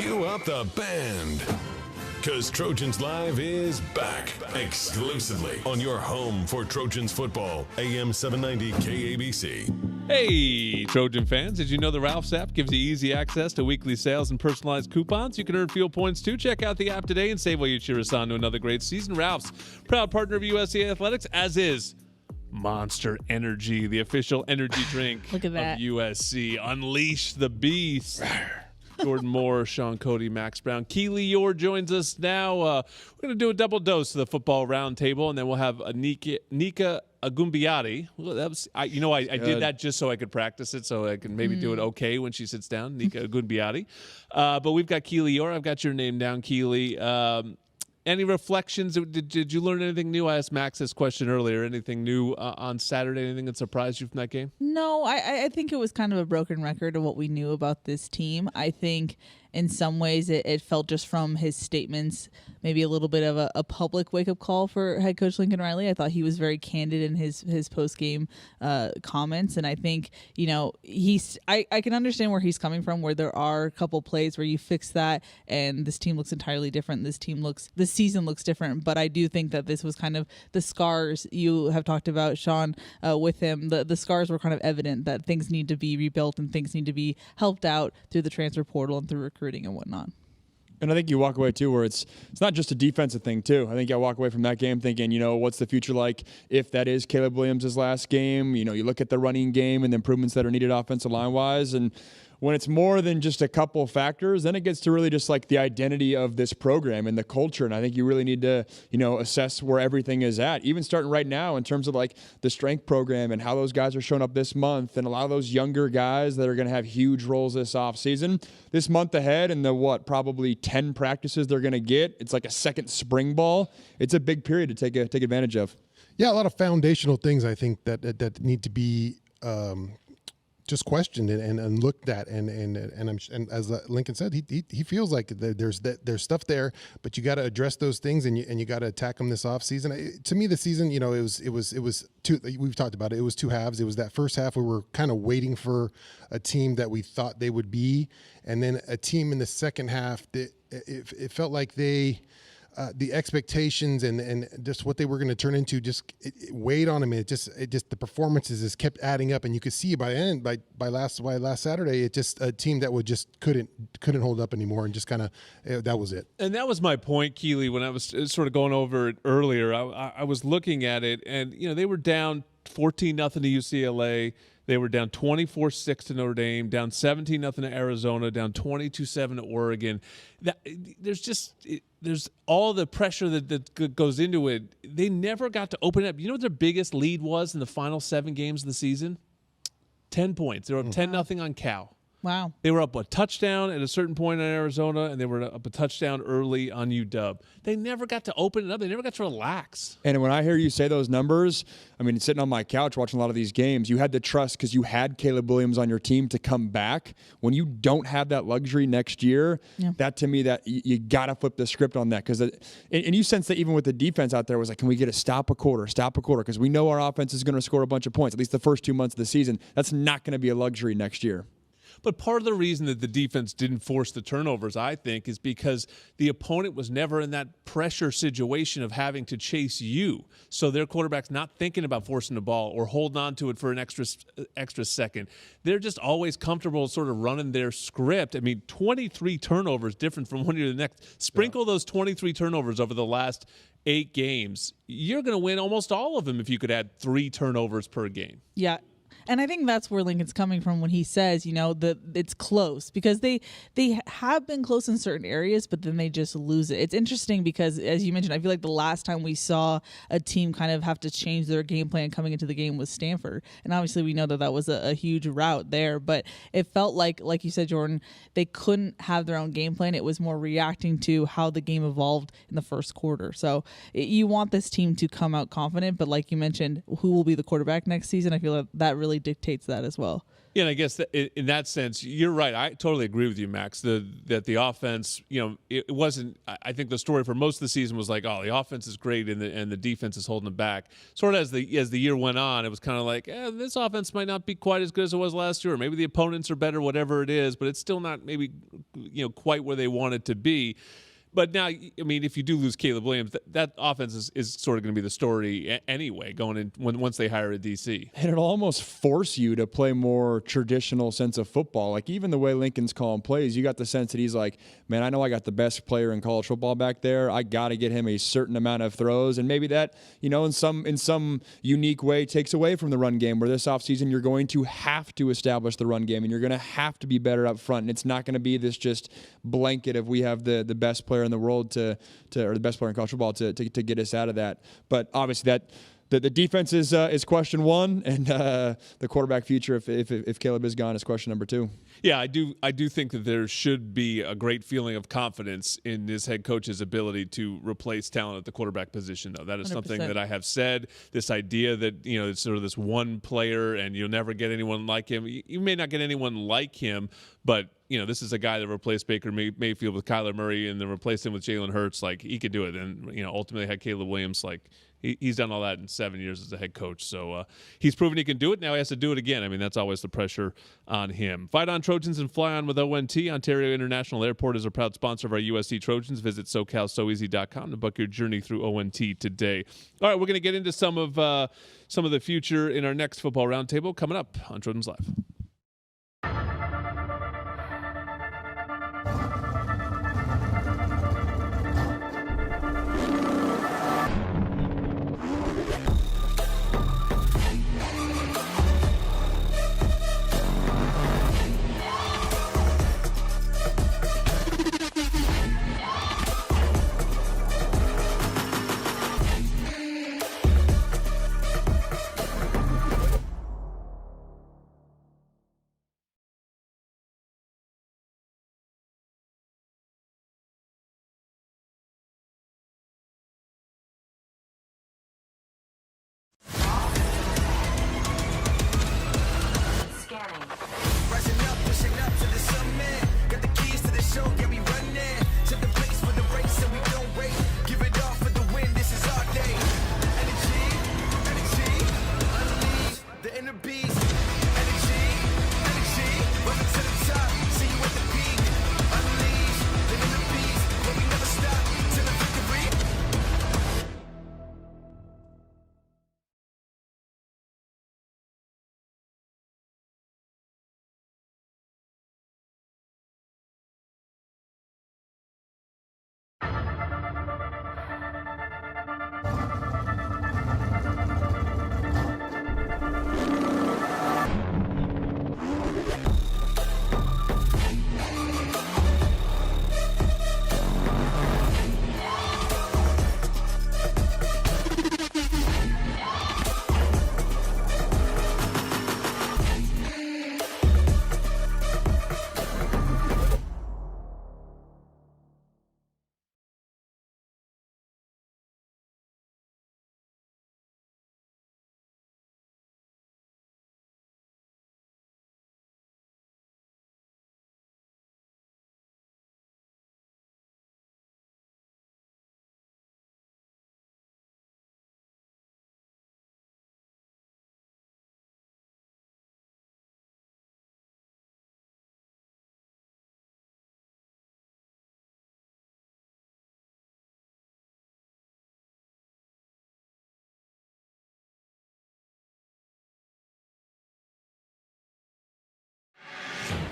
Cue up the band. Because Trojans Live is back exclusively on your home for Trojans football, AM 790 KABC. Hey, Trojan fans, did you know the Ralph's app gives you easy access to weekly sales and personalized coupons? You can earn fuel points too. Check out the app today and save while you cheer us on to another great season. Ralph's, proud partner of USC Athletics, as is Monster Energy, the official energy drink Look at that. of USC. Unleash the beast. Jordan Moore, Sean Cody, Max Brown. Keely Yor joins us now. We're going to do a double dose of the football roundtable, and then we'll have Nika Agumbiati. Well, that was, I did that just so I could practice it, so I can maybe do it okay when she sits down. Nika Agumbiati. But we've got Keely Yor. I've got your name down, Keely. Any reflections? Did you learn anything new? I asked Max this question earlier. Anything new on Saturday? Anything that surprised you from that game? No, I think it was kind of a broken record of what we knew about this team. I think in some ways it felt just from his statements maybe a little bit of a public wake-up call for head coach Lincoln Riley. I thought he was very candid in his post-game comments, and I think, I can understand where he's coming from, where there are a couple plays where you fix that and this team looks entirely different. This season looks different, but I do think that this was kind of the scars you have talked about, Sean, with him. The scars were kind of evident that things need to be rebuilt and things need to be helped out through the transfer portal and through recruiting and whatnot. And I think you walk away, too, where it's not just a defensive thing, too. I think I walk away from that game thinking, what's the future like if that is Caleb Williams' last game? You look at the running game and the improvements that are needed offensive line-wise, and when it's more than just a couple of factors, then it gets to really just like the identity of this program and the culture. And I think you really need to, assess where everything is at, even starting right now in terms of like the strength program and how those guys are showing up this month, and a lot of those younger guys that are going to have huge roles this offseason. This month ahead and probably 10 practices they're going to get. It's like a second spring ball. It's a big period to take advantage of. Yeah, a lot of foundational things I think that need to be just questioned and looked at, and as Lincoln said, he feels like there's stuff there, but you got to address those things and you got to attack them this offseason. To me, the season, it was two. We've talked about it. It was two halves. It was that first half where we're kind of waiting for a team that we thought they would be, and then a team in the second half that it felt like they. The expectations and just what they were going to turn into it weighed on him. It just the performances just kept adding up, and you could see by the end, by last Saturday, it just a team that would just couldn't hold up anymore, and just kind of that was it. And that was my point, Keely, when I was sort of going over it earlier. I was looking at it, and they were down 14-0 to UCLA. They were down 24-6 to Notre Dame, down 17-0 to Arizona, down 22-7 to Oregon. There's all the pressure that goes into it. They never got to open it up. You know what their biggest lead was in the final 7 games of the season? 10 points. They were up 10-0 on Cal. Wow. They were up a touchdown at a certain point in Arizona, and they were up a touchdown early on UW. They never got to open it up. They never got to relax. And when I hear you say those numbers, sitting on my couch watching a lot of these games, you had to trust because you had Caleb Williams on your team to come back. When you don't have that luxury next year, that to me, that you got to flip the script on that. And you sense that even with the defense out there was like, can we get a stop a quarter? Because we know our offense is going to score a bunch of points, at least the first 2 months of the season. That's not going to be a luxury next year. But part of the reason that the defense didn't force the turnovers, I think, is because the opponent was never in that pressure situation of having to chase you. So their quarterback's not thinking about forcing the ball or holding on to it for an extra second. They're just always comfortable sort of running their script. 23 turnovers different from one year to the next. Sprinkle those 23 turnovers over the last 8 games. You're going to win almost all of them if you could add 3 turnovers per game. Yeah. And I think that's where Lincoln's coming from when he says, that it's close, because they have been close in certain areas, but then they just lose it. It's interesting because, as you mentioned, I feel like the last time we saw a team kind of have to change their game plan coming into the game was Stanford. And obviously we know that was a huge route there, but it felt like you said, Jordan, they couldn't have their own game plan. It was more reacting to how the game evolved in the first quarter. So you want this team to come out confident, but like you mentioned, who will be the quarterback next season? I feel like that really dictates that as well. Yeah, and I guess that in that sense, you're right. I totally agree with you, Max. That the offense, it wasn't. I think the story for most of the season was like, oh, the offense is great, and the defense is holding them back. Sort of as the year went on, it was kind of like, this offense might not be quite as good as it was last year, or maybe the opponents are better, whatever it is, but it's still not maybe quite where they want it to be. But now, I mean, if you do lose Caleb Williams, that offense is sort of going to be the story anyway, going in once they hire a DC. And it'll almost force you to play more traditional sense of football. Like even the way Lincoln's calling plays, you got the sense that he's like, man, I know I got the best player in college football back there. I got to get him a certain amount of throws. And maybe that, in some unique way takes away from the run game, where this offseason you're going to have to establish the run game and you're going to have to be better up front. And it's not going to be this just blanket of we have the best player in the world or the best player in college football to get us out of that. But obviously the defense is question one, and the quarterback future, if Caleb is gone, is question number two. Yeah, I do think that there should be a great feeling of confidence in this head coach's ability to replace talent at the quarterback position, though. That is 100%. Something that I have said. This idea that it's sort of this one player and you'll never get anyone like him. You may not get anyone like him, but this is a guy that replaced Baker Mayfield with Kyler Murray and then replaced him with Jalen Hurts. Like, he could do it. And ultimately had Caleb Williams. Like, he's done all that in 7 years as a head coach. So he's proven he can do it. Now he has to do it again. I mean, that's always the pressure on him. Fight on, Trojans, and fly on with ONT. Ontario International Airport is a proud sponsor of our USC Trojans. Visit SoCalSoEasy.com to book your journey through ONT today. All right, we're going to get into some of the future in our next football roundtable coming up on Trojans Live.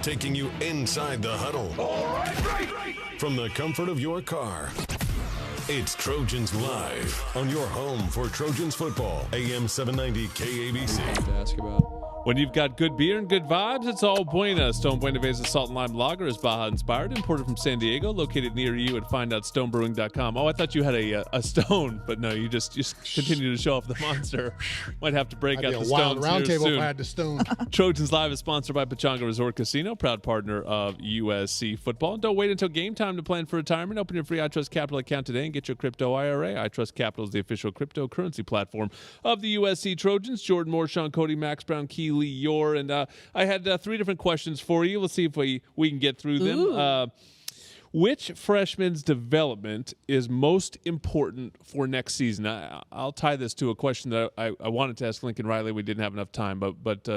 Taking you inside the huddle. All right. From the comfort of your car. It's Trojans Live on your home for Trojans football. AM 790 KABC. To ask about. When you've got good beer and good vibes, it's all Buena. Stone Buena Vesa Salt and Lime Lager is Baja-inspired, imported from San Diego, located near you at findoutstonebrewing.com. Oh, I thought you had a stone, but no, you just continue to show off the monster. Might have to break out the stones roundtable soon. if I had the stone. Trojans Live is sponsored by Pechanga Resort Casino, proud partner of USC football. And don't wait until game time to plan for retirement. Open your free iTrust Capital account today and get your crypto IRA. iTrust Capital is the official cryptocurrency platform of the USC Trojans. Jordan Moore, Sean Cody, Max Brown, Key Keely Yore, and I had 3 different questions for you. Let's see if we can get through them. Which freshman's development is most important for next season? I'll tie this to a question that I wanted to ask Lincoln Riley. We didn't have enough time, but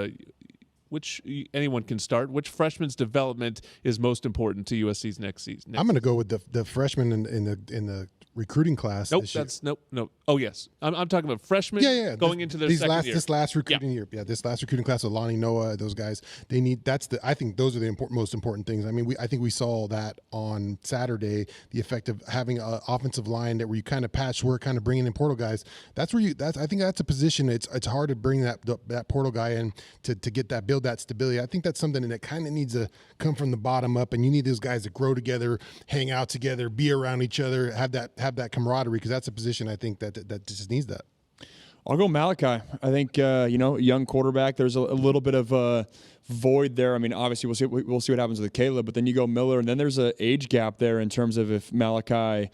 which anyone can start. Which freshman's development is most important to USC's next season? I'm going to go with the freshman in the recruiting class. Nope, this year. nope. Oh yes, I'm talking about freshmen going into their second year. This last recruiting year, this last recruiting class with Lonnie, Noah, those guys. They need. I think those are the most important things. I mean, I think we saw that on Saturday. The effect of having an offensive line that where you kind of patchwork, kind of bringing in portal guys. I think that's a position. It's hard to bring that portal guy in to get build that stability. I think that's something that kind of needs to come from the bottom up, and you need those guys to grow together, hang out together, be around each other, have that camaraderie, because that's a position I think that just needs that. I'll go Malachi. I think young quarterback. There's a little bit of a void there. I mean, obviously we'll see what happens with Caleb, but then you go Miller, and then there's an age gap there in terms of if Malachi,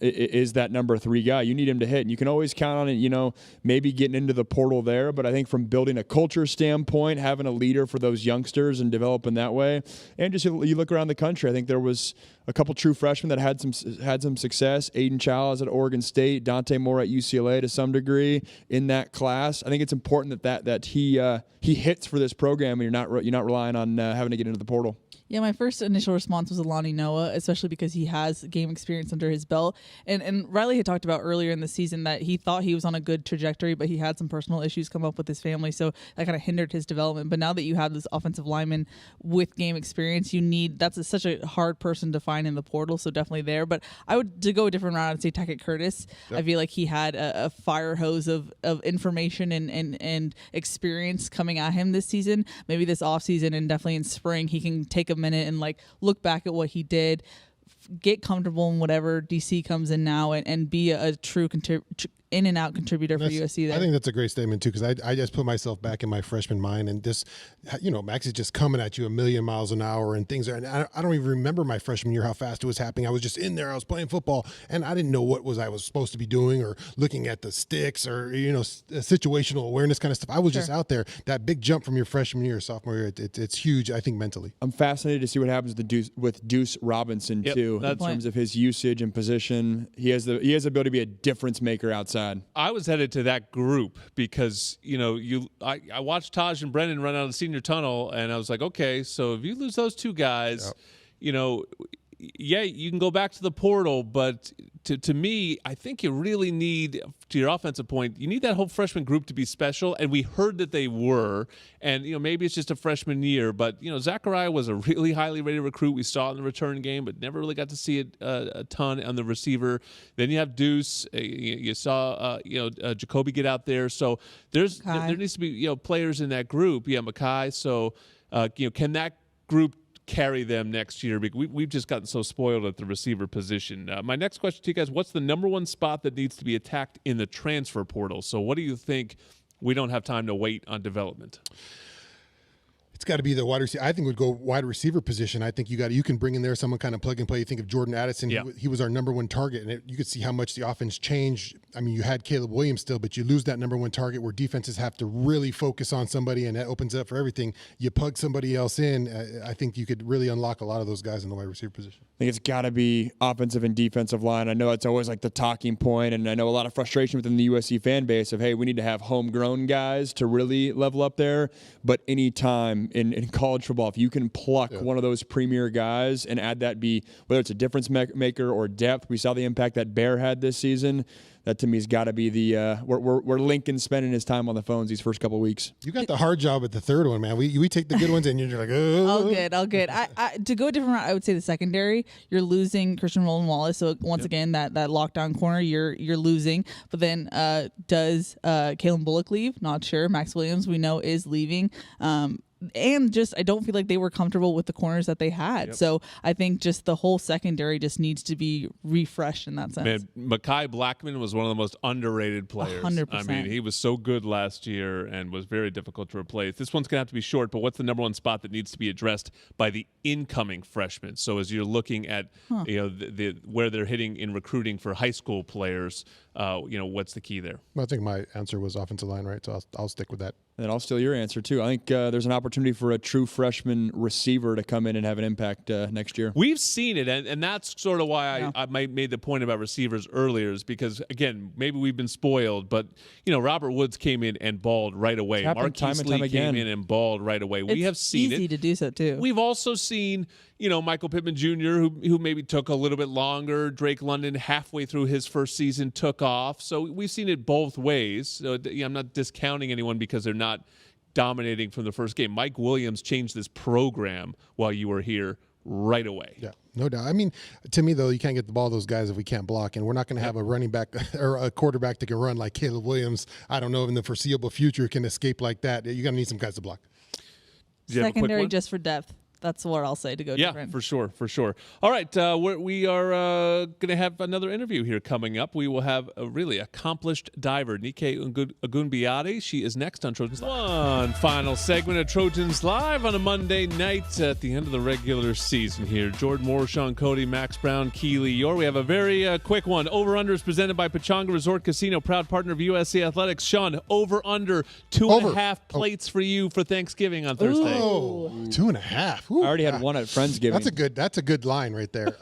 is that number 3 guy. You need him to hit, and you can always count on it. Maybe getting into the portal there, but I think from building a culture standpoint, having a leader for those youngsters and developing that way, and just you look around the country. I think there was a couple true freshmen that had some success. Aiden Childs at Oregon State, Dante Moore at UCLA to some degree in that class. I think it's important that he hits for this program, and you're not relying on having to get into the portal. Yeah, my first initial response was Alani Noah, especially because he has game experience under his belt. And Riley had talked about earlier in the season that he thought he was on a good trajectory, but he had some personal issues come up with his family, so that kind of hindered his development. But now that you have this offensive lineman with game experience, that's such a hard person to find in the portal, so definitely there. But I would, to go a different route, I'd say Tackett Curtis. Yep. I feel like he had a fire hose of information and experience coming at him this season. Maybe this offseason and definitely in spring, he can take a minute and look back at what he did, get comfortable in whatever DC comes in now, and be a true in and out contributor for USC there. I think that's a great statement too, because I just put myself back in my freshman mind, and just Max is just coming at you a million miles an hour, and things are. And I don't even remember my freshman year how fast it was happening. I was just in there, I was playing football, and I didn't know what I was supposed to be doing or looking at the sticks or situational awareness kind of stuff. I was just out there. That big jump from your freshman year, sophomore year, it's huge. I think mentally. I'm fascinated to see what happens with Deuce Robinson too, in terms of his usage and position. He has the ability to be a difference maker outside. I was headed to that group because I watched Taj and Brennan run out of the senior tunnel, and I was like, okay, so if you lose those 2 guys, yeah, you can go back to the portal, but to me, I think you really need, to your offensive point, you need that whole freshman group to be special, and we heard that they were, and maybe it's just a freshman year, but Zachariah was a really highly rated recruit. We saw it in the return game, but never really got to see it a ton on the receiver. Then you have Deuce. You saw Jacoby get out there, so there needs to be players in that group. Yeah, Makai. So can that group carry them next year? We've just gotten so spoiled at the receiver position. My next question to you guys, what's the number 1 spot that needs to be attacked in the transfer portal? So what do you think we don't have time to wait on development? It's got to be the wide receiver. I think would go wide receiver position. I think you can bring in there someone kind of plug and play. You think of Jordan Addison. Yeah. He was our number 1 target, and you could see how much the offense changed. I mean, you had Caleb Williams still, but you lose that number 1 target where defenses have to really focus on somebody, and that opens up for everything. You plug somebody else in. I think you could really unlock a lot of those guys in the wide receiver position. I think it's got to be offensive and defensive line. I know it's always the talking point, and I know a lot of frustration within the USC fan base of, hey, we need to have homegrown guys to really level up there. But any time in college football, if you can pluck one of those premier guys and add that, whether it's a difference maker or depth, we saw the impact that Bear had this season. That to me has got to be the where Lincoln's spending his time on the phones these first couple of weeks. You got the hard job at the third one, man. We take the good ones, and you're like, oh. All good. I to go a different route, I would say the secondary. You're losing Christian Roland Wallace, so once again that lockdown corner you're losing. But then does Kalen Bullock leave? Not sure. Max Williams we know is leaving. And just I don't feel like they were comfortable with the corners that they had. So I think just the whole secondary just needs to be refreshed in that sense. Man, Mekhi Blackman was one of the most underrated players. 100%. I mean, he was so good last year and was very difficult to replace. This one's going to have to be short, but what's the number 1 spot that needs to be addressed by the incoming freshmen? So as you're looking at where they're hitting in recruiting for high school players, what's the key there? Well, I think my answer was offensive line, right? So I'll stick with that. And I'll steal your answer, too. I think there's an opportunity for a true freshman receiver to come in and have an impact next year. We've seen it, and that's sort of why I made the point about receivers earlier, is because, again, maybe we've been spoiled, but, Robert Woods came in and balled right away. Marquise Lee came in and balled right away. We have seen it. It's easy to do so, too. We've also seen, Michael Pittman Jr., who maybe took a little bit longer. Drake London, halfway through his first season, took off. So we've seen it both ways. So I'm not discounting anyone because they're not dominating from the first game. Mike Williams changed this program while you were here right away. Yeah, no doubt. I mean, to me, though, you can't get the ball to those guys if we can't block, and we're not going to have a running back or a quarterback that can run like Caleb Williams. I don't know if in the foreseeable future can escape like that. You're going to need some guys to block. Secondary just for depth. That's what I'll say to go different. Yeah, for sure. All right, we are going to have another interview here coming up. We will have a really accomplished diver, Nike Ogunbiade. She is next on Trojans Live. One final segment of Trojans Live on a Monday night at the end of the regular season here. Jordan Moore, Sean Cody, Max Brown, Keely Yor. We have a very quick one. Over-under is presented by Pechanga Resort Casino, proud partner of USC Athletics. Sean, over-under 2.5 plates for you for Thanksgiving on Thursday. Oh, 2.5. Ooh, I already had one at Friendsgiving. That's a good line right there.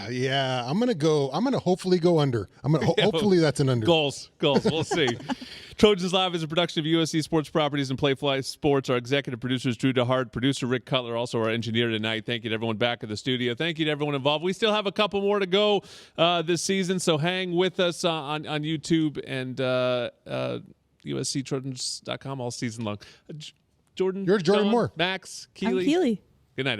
Yeah, I'm gonna hopefully go under. Hopefully that's an under. Goals. We'll see. Trojans Live is a production of USC Sports Properties and Playfly Sports. Our executive producer is Drew DeHart, producer Rick Cutler, also our engineer tonight. Thank you to everyone back at the studio. Thank you to everyone involved. We still have a couple more to go this season, so hang with us on YouTube and USCTrojans.com all season long. Jordan. You're Jordan Moore. Max, Keely. I'm Keely. Good night, everyone.